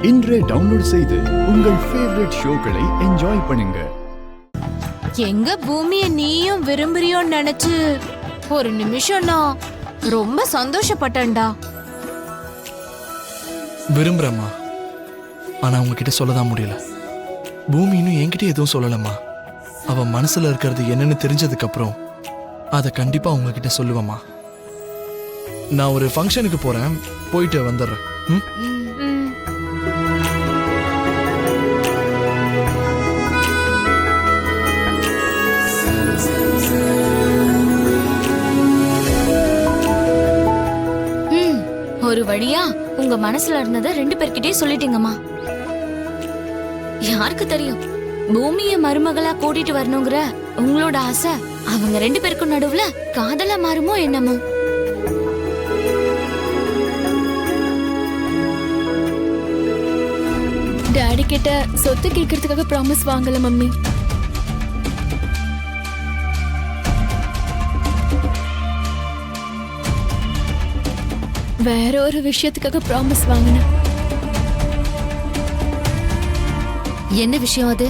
இன்றே டவுன்லோட் செய்து உங்கள் ஃபேவரட் ஷோக்களை என்ஜாய் பண்ணுங்க. எங்க பூமியை நீயும் விரும்புறியோன்னு நினைச்சு ஒரு நிமிஷம் நான் ரொம்ப சந்தோஷப்பட்டேன்டா. விரும்புறேம்மா, ஆனா உங்ககிட்ட சொல்லதான் முடியல. பூமி இன்னும் என்கிட்ட எதுவும் சொல்லலம்மா. அவ மனசுல இருக்கிறது என்னன்னு தெரிஞ்சதுக்கு அப்புறம் அதை கண்டிப்பா உங்ககிட்ட சொல்லுவேம்மா. நான் ஒரு ஃபங்க்ஷனுக்கு போறேன், போயிட்டு வந்துடுறேன். ஒரு வழியா உங்க மனசுல இருந்ததை 2 பேர்கிட்டே சொல்லிட்டீங்கம்மா. யாருக்கு தெரியும், பூமிய மருமகளா கூட்டிட்டு வரணுங்கிற உங்களோட ஆசை அவங்க 2 பேருக்கும் நடுவுல காதலா மாறுமோ என்னமோ. டாடி கிட்ட சொத்து கேட்கறதுக்காக ப்ராமிஸ் வாங்கல மம்மி. வேற ஒரு விஷயத்துக்காக ப்ராமிஸ் வாங்கினேன். என்ன விஷயம் அது?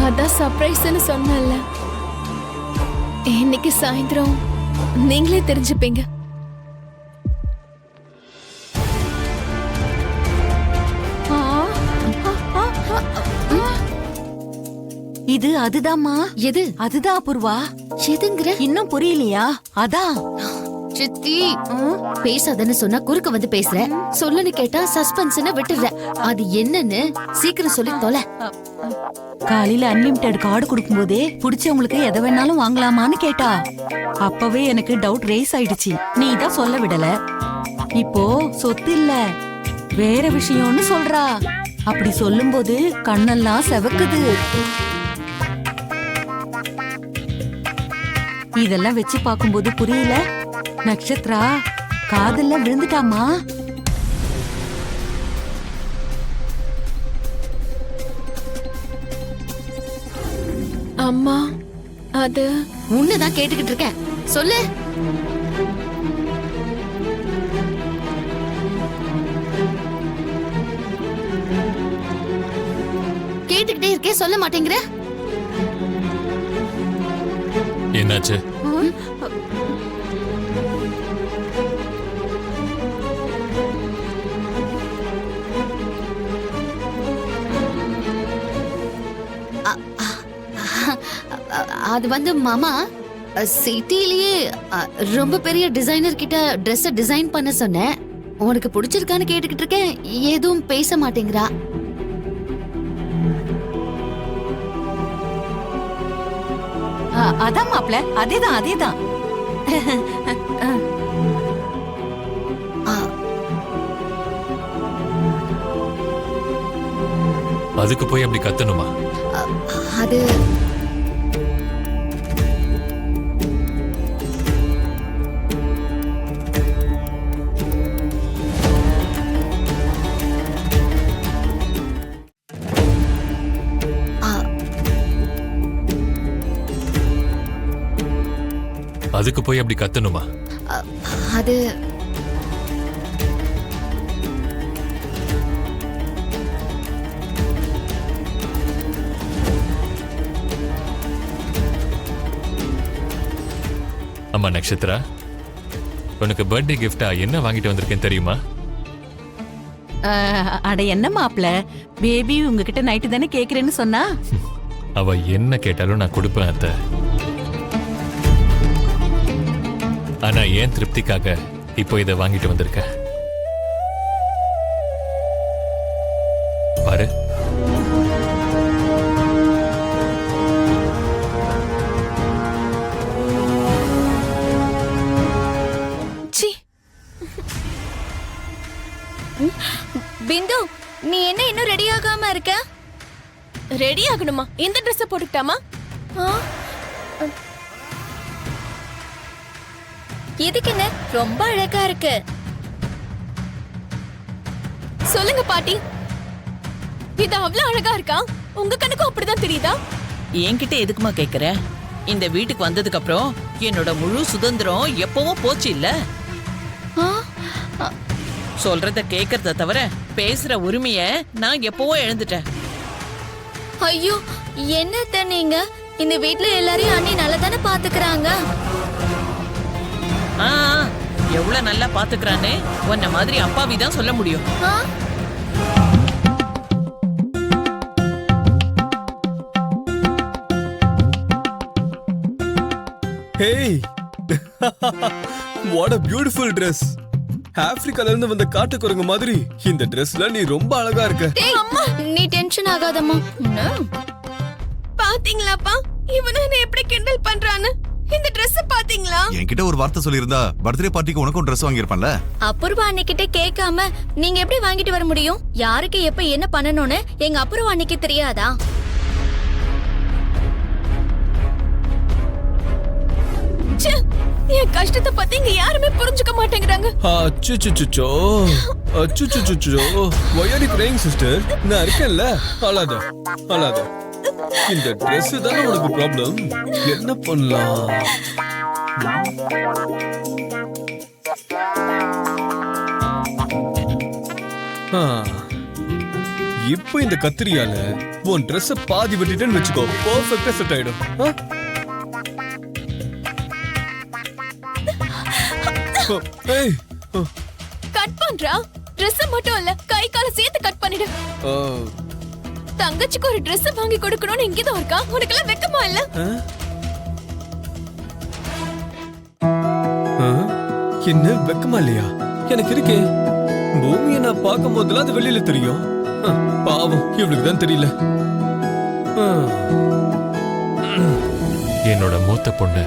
அதான் சர்ப்ரைஸ்னு சொன்னல. இன்னைக்கு சாயந்தரம் நீங்களே தெரிஞ்சுப்பீங்க. இது அதுதாம்மா. எது? அதுதான் அபூர்வா. எதுங்கிற? இன்னும் புரியலையா? அதான் சித்தி, பேசாதன்னு சொன்னா குறுக்க வந்து பேசுற, சொல்லுன்னு கேட்டா சஸ்பென்ஸ்னு விட்டுற. அது என்னன்னு சீக்கிரம் சொல்லி தொலை. காலையில அன்லிமிட்டெட் கார்டு கொடுக்கும் போதே பிடிச்சவங்களுக்கு எதை வேணாலும் வாங்கலாமான்னு கேட்டா. அப்பவே எனக்கு டவுட் ரேஸ் ஆயிடுச்சு. நீ தான் சொல்ல விடல. இப்போ சொத்து இல்ல வேற விஷயம்னு சொல்றா. அப்படி சொல்லும் போது கண்ணெல்லாம் செவக்குது. இதெல்லாம் வச்சு பார்க்கும்போது புரியல. நட்சத்திரா காதல்ல விழுந்துட்டாமா. அம்மா, அது உன்னதான் கேட்டுக்கிட்டு இருக்கேன், சொல்லு. கேட்டுக்கிட்டே இருக்கே, சொல்ல மாட்டேங்கிற. என்னாச்சு? அது வந்து மாமா, சிட்டிலேயே ரொம்ப பெரிய டிசைனர் கிட்ட ட்ரெஸ் டிசைன் பண்ண சொன்னேன். உனக்கு பிடிச்சிருக்கான்னு கேட்டுக்கிட்டு இருக்கேன், எதுவும் பேச மாட்டேங்கிறா. அதான் மாப்ள, அதேதான் அதேதான். அதுக்கு போய் அப்படி கத்தணுமா? அது அதுக்கு போய் அப்படி கத்தணுமா? அது அம்மா நட்சத்திரா, உனக்கு பர்த்டே கிஃப்டா என்ன வாங்கிட்டு வந்திருக்கேன் தெரியுமா? அட என்ன மாப்ள, பேபி உங்ககிட்ட நைட்டு தானே கேக்குறேன்னு சொன்னா. அவ என்ன கேட்டாலும் நான் கொடுப்பேன் அத்தை. ஆனா ஏன் திருப்திக்காக இப்போ இதை வாங்கிட்டு வந்திருக்க பாரு. பிந்து, நீ என்ன இன்னும் ரெடி ஆகாம இருக்க? ரெடி ஆகணுமா? இந்த ட்ரெஸ் போட்டுக்கிட்டாமா? எதுக்கு என்ன? ரொம்ப அழகா இருக்கு. சொல்லுங்க பாட்டி, இது அவ்வளவு அழகா இருக்கா? உங்க கணக்கும் அப்படிதான் தெரியுதா? என்கிட்ட எதுக்குமா கேக்குற? இந்த வீட்டுக்கு வந்ததுக்கு அப்புறம் என்னோட முழு சுதந்திரம் எப்பவும் போச்சு இல்ல. சொல்றத கேக்குறத தவிர பேசுற உரிமைய நான் எப்பவோ எழுந்துட்டேன். ஐயோ, என்னத்த நீங்க? இந்த வீட்ல எல்லாரையும் அண்ணி நல்லா தானே பாத்துக்கறாங்க. ஆ, எவ்வளவு நல்லா பாத்துக்கறானே உன்ன மாதிரி அப்பாவி தான் சொல்ல முடியும். Hey what a beautiful dress. ஆப்பிரிக்கால இருந்து வந்த காட்டுக்குரங்கு மாதிரி இந்த Dressல நீ ரொம்ப அழகா இருக்க. டேய் அம்மா, நீ டென்ஷன் ஆகாதம்மா. பாத்தீங்களாப்பா, இவனை என்ன எப்படி கிண்டல் பண்றான்னு? இந்த Dress பாத்தீங்களா? என்கிட்ட ஒரு வார்த்தை சொல்லியிருந்தா பர்த்டே பார்ட்டிக்கு உனக்கும் Dress வாங்கியிருப்பேன்ல. அப்புறவா அன்னைக்கிட்ட கேட்காம நீங்க எப்படி வாங்கிட்டு வர முடியும்? யாருக்கு எப்ப என்ன பண்ணணும்னு எங்க அப்புறவா அன்னைக்கு தெரியாதா? என் கஷ்டத்தை பத்தி இங்க யாருமே புரிஞ்சுக்க மாட்டேங்கிறாங்க. அச்சுச்சுச்சுச்சோ அச்சுச்சுச்சுச்சோ why are you crying sister? நான் இருக்கேன்ல, அழாத அழாத. இந்த Dress தானே உனக்கு ப்ராப்ளம். என்ன பண்ணலாம்? இப்போ இந்த கத்திரியால உன் Dress பாதி வெட்டிட்டேன்னு வச்சுக்கோ, பெர்ஃபெக்ட்டா செட் ஆயிடும். ஏய், கட் பண்றா. Dress மட்டும் இல்ல, கை கால சேர்த்து கட் பண்ணிடு. தங்கச்சிக்கு ஒரு Dress வாங்கி கொடுக்கணும்னு இங்கதான் இருக்கா? உனக்கு எல்லாம் வெக்கமா இல்ல? என்ன வெக்கமா இல்லையா? எனக்கு இருக்கே. பூமியை நான் பார்க்கும் போதெல்லாம் அது வெளியில தெரியும். பாவம், இவளுக்கு தான் தெரியல. என்னோட மூத்த பொண்ணு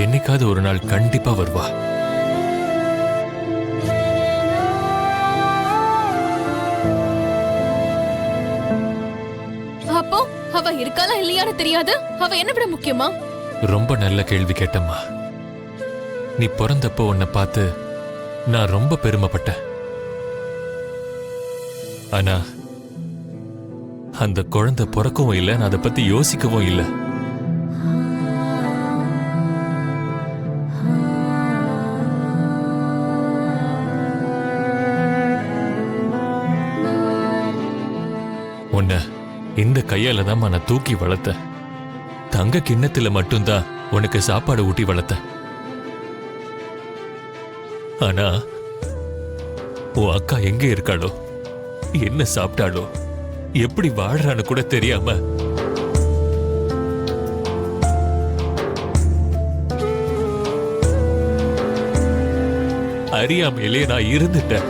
என்னைக்காவது ஒரு நாள் கண்டிப்பா வருவா. அப்போ அவ இருக்காளா இல்லையான்னு தெரியாது. அவ என்ன விட முக்கியமா? ரொம்ப நல்ல கேள்வி கேட்டம்மா. நீ பிறந்தப்போ உன்னை பார்த்து நான் ரொம்ப பெருமைப்பட்டேன். ஆனா அந்த குழந்தை பிறக்கவும் இல்லை, நான் அதை பத்தி யோசிக்கவும் இல்லை. உன்னை இந்த கையால தான் நான் தூக்கி வளர்த்தேன். தங்க கிண்ணத்துல மட்டும்தான் உனக்கு சாப்பாடு ஊட்டி வளர்த்தேன். ஆனா உன் அக்கா எங்க இருக்காளோ, என்ன சாப்பிட்டாளோ, எப்படி வாழறான்னு கூட தெரியாம அறியாமையிலே நான் இருந்துட்டேன்.